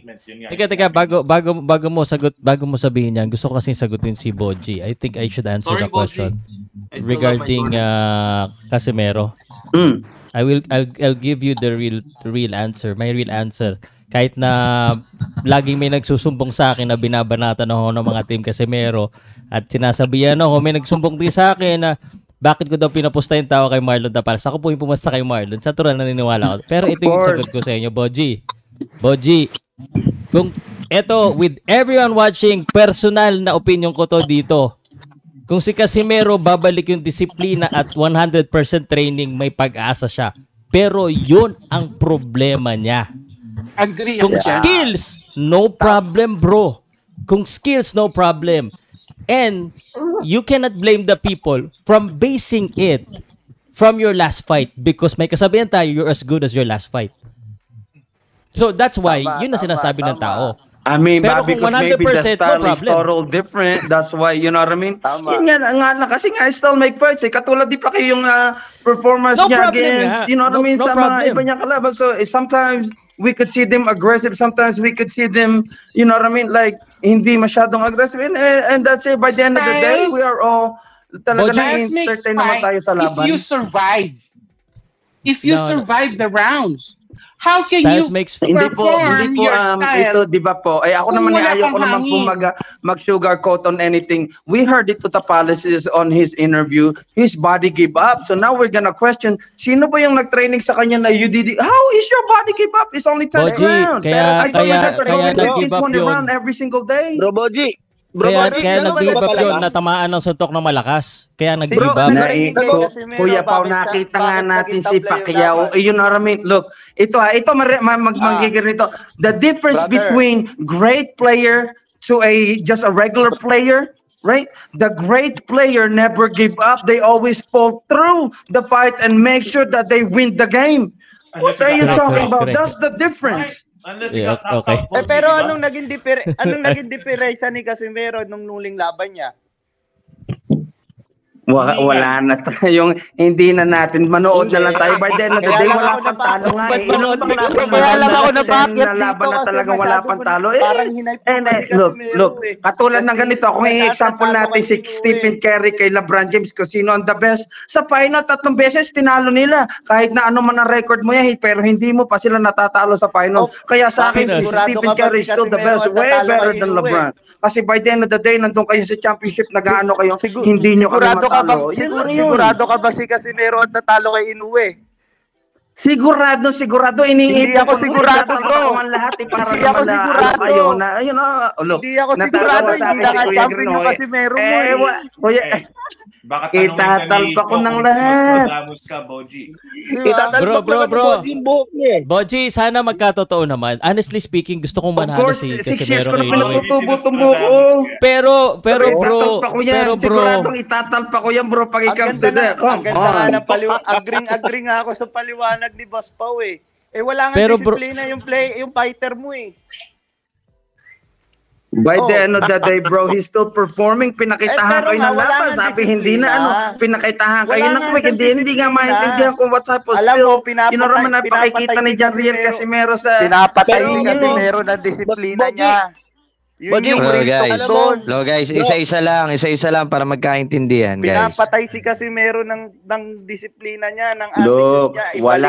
Teka, bago mo sabihin yan, gusto ko kasing sagutin si Boji. I think I should answer the question regarding Casemiro. I'll give you the real answer. My real answer. Kahit na laging may nagsusumbong sa akin na binabanatan ako ng mga team Casemiro at sinasabihan ako, may nagsumbong din sa akin na bakit ko daw pinaposta yung tao kay Marlon Taparas. Ako po yung pumasta kay Marlon. Sa turan naniniwala ko. Pero ito yung sagot ko sa inyo, Boji. Kung eto, with everyone watching, personal na opinion ko to dito. Kung si Casemiro babalik yung disiplina at 100% training, may pag-asa siya. Pero yun ang problema niya. Agree. Kung skills, no problem, bro. Kung skills, no problem. And you cannot blame the people from basing it from your last fight because may kasabihan tayo, you're as good as your last fight. So that's why, yun na sinasabi ng tao. I mean, pero because maybe the style is total different. That's why, you know what I mean? Yun nga, kasi nga, I still make fights. Katulad di pa kayo yung performance niya against, you know what I mean? Sa mga iba niyang kalaban. So sometimes we could see them aggressive. Sometimes we could see them, you know what I mean? Like, hindi masyadong aggressive. And that's it. By the end of the day, we are all talaga na-entertain naman tayo sa laban. If you survive the rounds, how can you perform your style? Ito, di ba po? Ako naman ayaw ko naman po mag-sugarcoat on anything. We heard it to Tapales on his interview. His body gave up. So now we're gonna question, sino ba yung nag-training sa kanya na UDD? How is your body give up? It's only 10 rounds. Kaya nag-give up yun. Every single day. Bro, Boji. Kaya nag-give up yun, natamaan ng suntok ng malakas. Kaya nag-give up. Kuya Pao, nakita nga natin si Pacquiao. You know what I mean? Look, ito magiging rito. The difference between great player to just a regular player, right? The great player never give up. They always pull through the fight and make sure that they win the game. What are you talking about? That's the difference. Okay. Pero anong naging diferensya ni Casemiro nung nuling laban niya? Wala na tayong hindi na natin manood na lang tayo by the end of the day wala pang talo nga kaya lang ako napakyat laban na talagang wala pang talo look katulad ng ganito kung i-example natin si Stephen Curry kay LeBron James kung sino ang the best sa final 3 beses tinalo nila kahit na ano man ang record mo yan pero hindi mo pa sila natatalo sa final kaya sa akin si Stephen Curry is still the best way better than LeBron kasi by the end of the day nandun kayo sa championship nag-aano kayo hindi nyo kami sigurado ka ba si Casemiro at natalo kay Inoue? Sigurado hindi ako sigurado bro. Hindi ako sigurado. Hindi ako sigurado hindi naka-champion yung Casemiro mo. Baka itatalpa ko ng lahat. Bro. Boji, sana magkatotoo naman. Honestly speaking, gusto kong manalo si Casemiro kay Inoue. Pero bro, siguradong itatalpa ko yan bro pag ikaw today. Ang ganda nga ng paliwanag. Agree nga ako sa paliwanag ni Boss Pao wala nga disiplina yung fighter mo By the end of the day, bro, he's still performing. Pinakitahan kayo ng laban. Sabi, hindi na pinakitahan kayo ng quick. Hindi nga maintindihan kung what's up. Still, naman napakikita ni Javier Casemiro sa... Pinapatay si Casemiro ng disiplina niya. Hello guys, isa-isa lang para magkaintindihan, guys. Pinapatay si Casemiro ng disiplina niya, ng attitude niya. Wala